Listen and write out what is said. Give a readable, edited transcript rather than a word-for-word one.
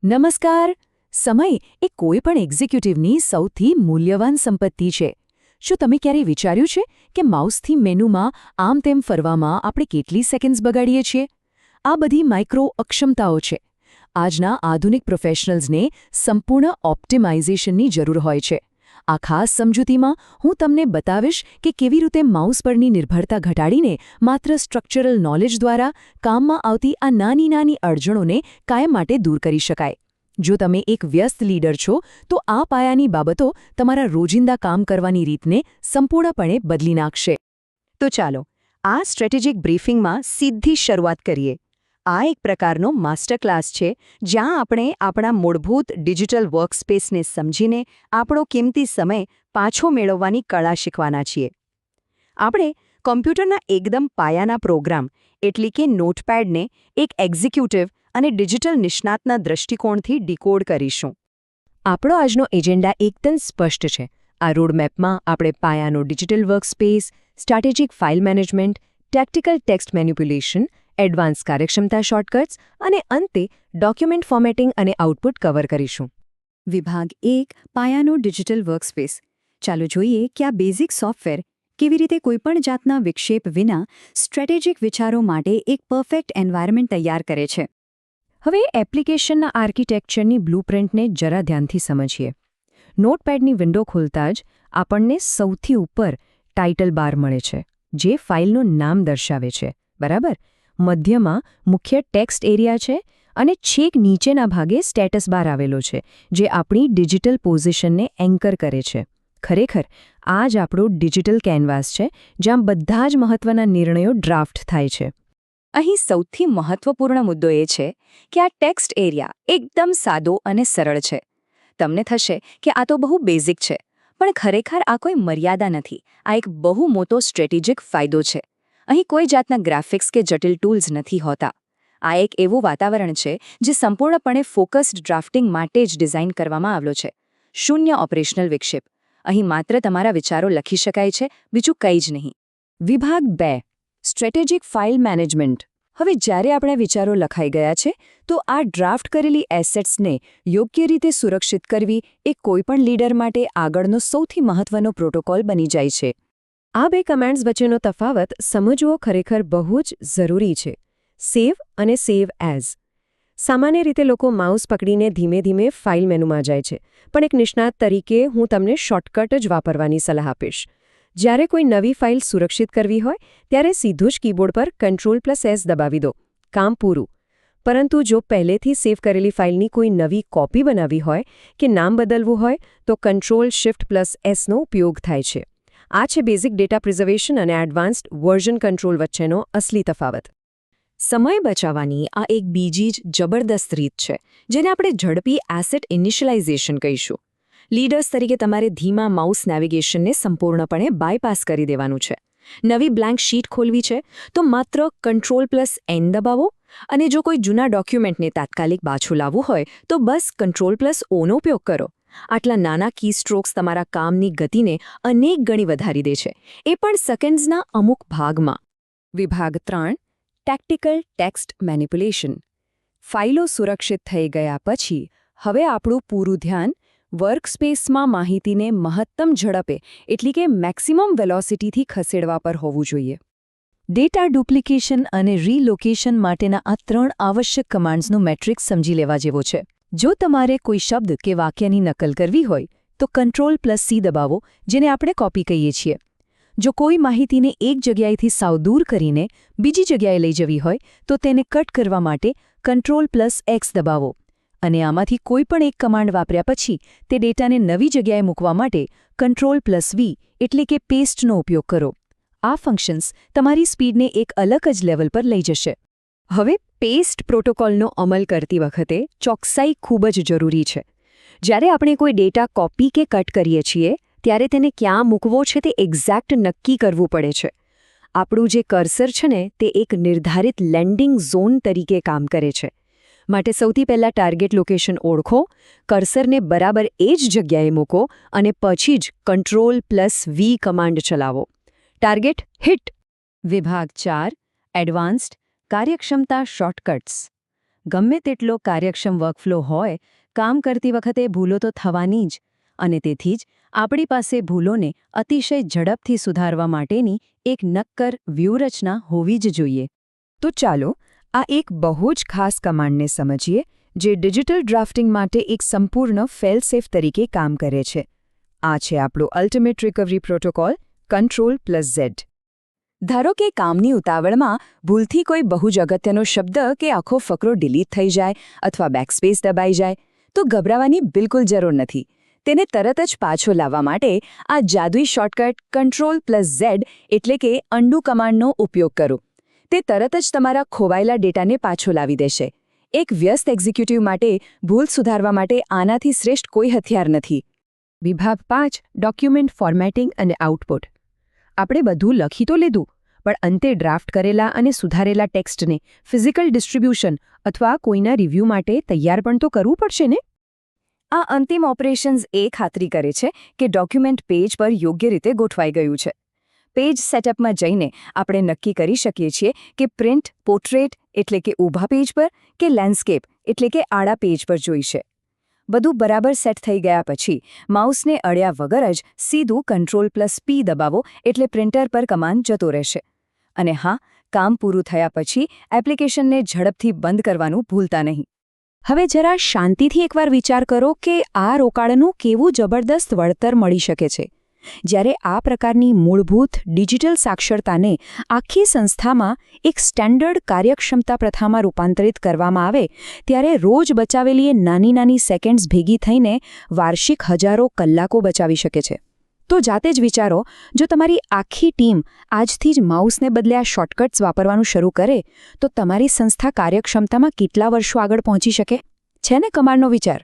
નમસ્કાર. સમય એ કોઈ પણ એક્ઝિક્યુટિવની સૌથી મૂલ્યવાન સંપત્તિ છે. શું તમે ક્યારેય વિચાર્યું છે કે માઉસથી મેનુમાં આમ તેમ ફરવામાં આપણે કેટલી સેકન્ડ્સ બગાડીએ છીએ? આ બધી માઇક્રો અક્ષમતાઓ છે. આજના આધુનિક પ્રોફેશનલ્સને સંપૂર્ણ ઓપ્ટિમાઇઝેશનની જરૂર હોય છે. આ ખાસ સમજૂતીમાં હું તમને બતાવીશ કે કેવી રીતે માઉસ પરની નિર્ભરતા ઘટાડીને માત્ર સ્ટ્રક્ચરલ નોલેજ દ્વારા કામમાં આવતી આ નાની નાની અડચણોને કાયમ માટે દૂર કરી શકાય. જો તમે એક વ્યસ્ત લીડર છો તો આ પાયાની બાબતો તમારા રોજિંદા કામ કરવાની રીતને સંપૂર્ણપણે બદલી નાખશે. તો ચાલો આ સ્ટ્રેટેજિક બ્રીફિંગમાં સીધી શરૂઆત કરીએ. આ એક પ્રકારનો માસ્ટર ક્લાસ છે જ્યાં આપણે આપણા મૂળભૂત ડિજિટલ વર્કસ્પેસને સમજીને આપણો કિંમતી સમય પાછો મેળવવાની કળા શીખવાના છીએ. આપણે કમ્પ્યુટરના એકદમ પાયાના પ્રોગ્રામ એટલે કે નોટપેડને એક એક્ઝિક્યુટિવ અને ડિજિટલ નિષ્ણાતના દૃષ્ટિકોણથી ડીકોડ કરીશું. આપણો આજનો એજન્ડા એકદમ સ્પષ્ટ છે. આ રોડમેપમાં આપણે પાયાનો digital workspace, strategic file management, ટેક્ટિકલ text manipulation, advance કાર્યક્ષમતા શોર્ટકટ્સ અને અંતે ડોક્યુમેન્ટ ફોર્મેટિંગ અને આઉટપુટ કવર કરીશું. વિભાગ 1 પાયાનો ડિજિટલ વર્કસ્પેસ. ચાલો જોઈએ કે આ બેઝિક સોફ્ટવેર કેવી રીતે કોઈપણ જાતના વિક્ષેપ વિના સ્ટ્રેટેજિક વિચારો માટે એક પરફેક્ટ એન્વાયરમેન્ટ તૈયાર કરે છે. હવે એપ્લિકેશનના આર્કિટેક્ચરની બ્લુપ્રિન્ટને જરા ધ્યાનથી સમજીએ. નોટપેડની વિન્ડો ખોલતા જ આપણને સૌથી ઉપર ટાઇટલ બાર મળે છે, જે ફાઇલનું નામ દર્શાવે છે, બરાબર? મધ્યમાં મુખ્ય ટેક્સ્ટ એરિયા છે અને છેક નીચેના ભાગે સ્ટેટસ બાર આવેલો છે, જે આપણી ડિજિટલ પોઝિશનને એન્કર કરે છે. ખરેખર આ જ આપણો ડિજિટલ કેનવાસ છે, જ્યાં બધા જ મહત્વના નિર્ણયો ડ્રાફ્ટ થાય છે. અહીં સૌથી મહત્વપૂર્ણ મુદ્દો એ છે કે આ ટેક્સ્ટ એરિયા એકદમ સાદો અને સરળ છે. તમને થશે કે આ તો બહુ બેઝિક છે, પણ ખરેખર આ કોઈ મર્યાદા નથી. આ એક બહુ મોટો સ્ટ્રેટેજિક ફાયદો છે. અહીં કોઈ જાતના ગ્રાફિક્સ કે જટિલ ટૂલ્સ નથી હોતા. આ એક એવું વાતાવરણ છે જે સંપૂર્ણપણે ફોકસ્ડ ડ્રાફ્ટિંગ માટે જ ડિઝાઇન કરવામાં આવ્યો છે. શૂન્ય ઓપરેશનલ વિક્ષેપ. અહીં માત્ર તમારા વિચારો લખી શકાય છે, બીજું કંઈ જ નહીં. વિભાગ 2 સ્ટ્રેટેજિક ફાઇલ મેનેજમેન્ટ. હવે જ્યારે આપણા વિચારો લખાઈ ગયા છે તો આ ડ્રાફ્ટ કરેલી એસેટ્સને યોગ્ય રીતે સુરક્ષિત કરવી એ કોઈપણ લીડર માટે આગળનો સૌથી મહત્વનો પ્રોટોકોલ બની જાય છે. આ બે કમાન્ડ્સ વચ્ચેનો તફાવત સમજવો ખરેખર બહુ જ જરૂરી છે. સેવ અને સેવ એઝ. સામાન્ય રીતે લોકો માઉસ પકડીને ધીમે ધીમે ફાઇલ મેનુમાં જાય છે, પણ એક નિષ્ણાત તરીકે હું તમને શોર્ટકટ જ વાપરવાની સલાહ આપીશ. જ્યારે કોઈ નવી ફાઇલ સુરક્ષિત કરવી હોય ત્યારે સીધું જ કીબોર્ડ પર Ctrl+S દબાવી દો. કામ પૂરું. પરંતુ જો પહેલેથી સેવ કરેલી ફાઇલની કોઈ નવી કોપી બનાવવી હોય કે નામ બદલવું હોય તો Ctrl+Shift+Sનો ઉપયોગ થાય છે. આ છે બેઝિક ડેટા પ્રિઝર્વેશન અને એડવાન્સ્ડ વર્ઝન કંટ્રોલ વચ્ચેનો અસલી તફાવત. સમય બચાવવાની આ એક બીજી જ જબરદસ્ત રીત છે, જેને આપણે ઝડપી એસેટ ઇનિશિયલાઇઝેશન કહીશું. લીડર્સ તરીકે તમારે ધીમા માઉસ નેવિગેશનને સંપૂર્ણપણે બાયપાસ કરી દેવાનું છે. નવી બ્લેન્ક શીટ ખોલવી છે તો માત્ર Ctrl+N દબાવો, અને જો કોઈ જૂના ડોક્યુમેન્ટને તાત્કાલિક પાછું લાવવું હોય તો બસ Ctrl+Oનો ઉપયોગ કરો. આટલા નાના કીસ્ટ્રોક્સ તમારા કામની ગતિને અનેક ગણી વધારી દે છે, એ પણ સેકન્ડ્સના અમુક ભાગમાં. વિભાગ 3 ટેક્ટિકલ ટેક્સ્ટ મેનિપ્યુલેશન. ફાઇલો સુરક્ષિત થઈ ગયા પછી હવે આપણું પૂરું ધ્યાન વર્કસ્પેસમાં માહિતીને મહત્તમ ઝડપે એટલે કે મેક્સિમમ વેલોસિટીથી ખસેડવા પર હોવું જોઈએ. ડેટા ડુપ્લિકેશન અને રીલોકેશન માટેના આ 3 આવશ્યક કમાન્ડ્સનું મેટ્રિક્સ સમજી લેવા જેવો છે. જો તમારે કોઈ શબ્દ કે વાક્યની નકલ કરવી હોય તો Ctrl+C દબાવો, જેને આપણે કોપી કહીએ છીએ. જો કોઈ માહિતીને એક જગ્યાએથી સાવ દૂર કરીને બીજી જગ્યાએ લઈ જવી હોય તો તેને કટ કરવા માટે Ctrl+X દબાવો. અને આમાંથી કોઈ પણ એક કમાન્ડ વાપર્યા પછી તે ડેટાને નવી જગ્યાએ મૂકવા માટે Ctrl+V એટલે કે પેસ્ટનો ઉપયોગ કરો. આ ફંક્શન્સ તમારી સ્પીડને એક અલગ જ લેવલ પર લઈ જશે. હવે પેસ્ટ પ્રોટોકોલનો અમલ કરતી વખતે ચોકસાઈ ખૂબ જ જરૂરી છે. જ્યારે આપણે કોઈ ડેટા કોપી કે કટ કરીએ છીએ ત્યારે તેને ક્યાં મૂકવો છે તે એક્ઝેક્ટ નક્કી કરવું પડે છે. આપણું જે કર્સર છે ને તે એક નિર્ધારિત લેન્ડિંગ ઝોન તરીકે કામ કરે છે. માટે સૌથી પહેલાં ટાર્ગેટ લોકેશન ઓળખો, કર્સરને બરાબર એ જ જગ્યાએ મૂકો અને પછી જ Ctrl+V કમાન્ડ ચલાવો. Target hit. વિભાગ 4 એડવાન્સ્ડ કાર્યક્ષમતા શોર્ટકટ્સ. ગમે તેટલો કાર્યક્ષમ વર્કફ્લો હોય, કામ કરતી વખતે ભૂલો તો થવાની જ, અને તેથી જ આપણી પાસે ભૂલોને અતિશય ઝડપથી સુધારવા માટેની એક નક્કર વ્યૂહરચના હોવી જ જોઈએ. તો ચાલો આ એક બહુ જ ખાસ કમાન્ડને સમજીએ, જે ડિજિટલ ડ્રાફ્ટિંગ માટે એક સંપૂર્ણ ફેલ-સેફ તરીકે કામ કરે છે. આ છે આપણો અલ્ટિમેટ રિકવરી પ્રોટોકોલ Ctrl+Z. ધારો કે કામની ઉતાવળમાં ભૂલથી કોઈ બહુ જ અગત્યનો શબ્દ કે આખો ફકરો ડિલીટ થઈ જાય અથવા બેકસ્પેસ દબાઈ જાય, તો ગભરાવાની બિલકુલ જરૂર નથી. તેને તરત જ પાછો લાવવા માટે આ જાદુઈ શોર્ટકટ Ctrl+Z એટલે કે અન્ડુ કમાન્ડનો ઉપયોગ કરો. તે તરત જ તમારા ખોવાયેલા ડેટાને પાછો લાવી દેશે. એક વ્યસ્ત એક્ઝિક્યુટિવ માટે ભૂલ સુધારવા માટે આનાથી શ્રેષ્ઠ કોઈ હથિયાર નથી. વિભાગ 5 ડોક્યુમેન્ટ ફોર્મેટિંગ અને આઉટપુટ. આપણે બધું લખી તો લીધું, પણ અંતે ડ્રાફ્ટ કરેલા અને સુધારેલા ટેક્સ્ટને ફિઝિકલ ડિસ્ટ્રીબ્યુશન અથવા કોઈના રિવ્યૂ માટે તૈયાર પણ તો કરવું પડશે ને? આ અંતિમ ઓપરેશન્સ એ ખાતરી કરે છે કે ડોક્યુમેન્ટ પેજ પર યોગ્ય રીતે ગોઠવાઈ ગયું છે. પેજ સેટઅપમાં જઈને આપણે નક્કી કરી શકીએ છીએ કે પ્રિન્ટ પોર્ટ્રેટ એટલે કે ઊભા પેજ પર કે લેન્ડસ્કેપ એટલે કે આડા પેજ પર જોઈશે. બધું બરાબર સેટ થઈ ગયા પછી માઉસને અડ્યા વગર જ સીધું Ctrl+P દબાવો એટલે પ્રિન્ટર પર કમાન્ડ જતો રહેશે. અને હા, કામ પૂરું થયા પછી એપ્લિકેશનને ઝડપથી બંધ કરવાનું ભૂલતા નહીં. હવે જરા શાંતિથી એકવાર વિચાર કરો કે આ રોકાણનું કેવું જબરદસ્ત વળતર મળી શકે છે. જ્યારે આ પ્રકારની મૂળભૂત ડિજિટલ સાક્ષરતાને આખી સંસ્થામાં એક સ્ટેન્ડર્ડ કાર્યક્ષમતા પ્રથામાં રૂપાંતરિત કરવામાં આવે, ત્યારે રોજ બચાવેલી એ નાની નાની સેકન્ડ્સ ભેગી થઈને વાર્ષિક હજારો કલાકો બચાવી શકે છે. તો જાતે જ વિચારો, જો તમારી આખી ટીમ આજથી જ માઉસને બદલે આ શોર્ટકટ્સ વાપરવાનું શરૂ કરે, તો તમારી સંસ્થા કાર્યક્ષમતામાં કેટલા વર્ષો આગળ પહોંચી શકે? છે ને કમાલનો વિચાર?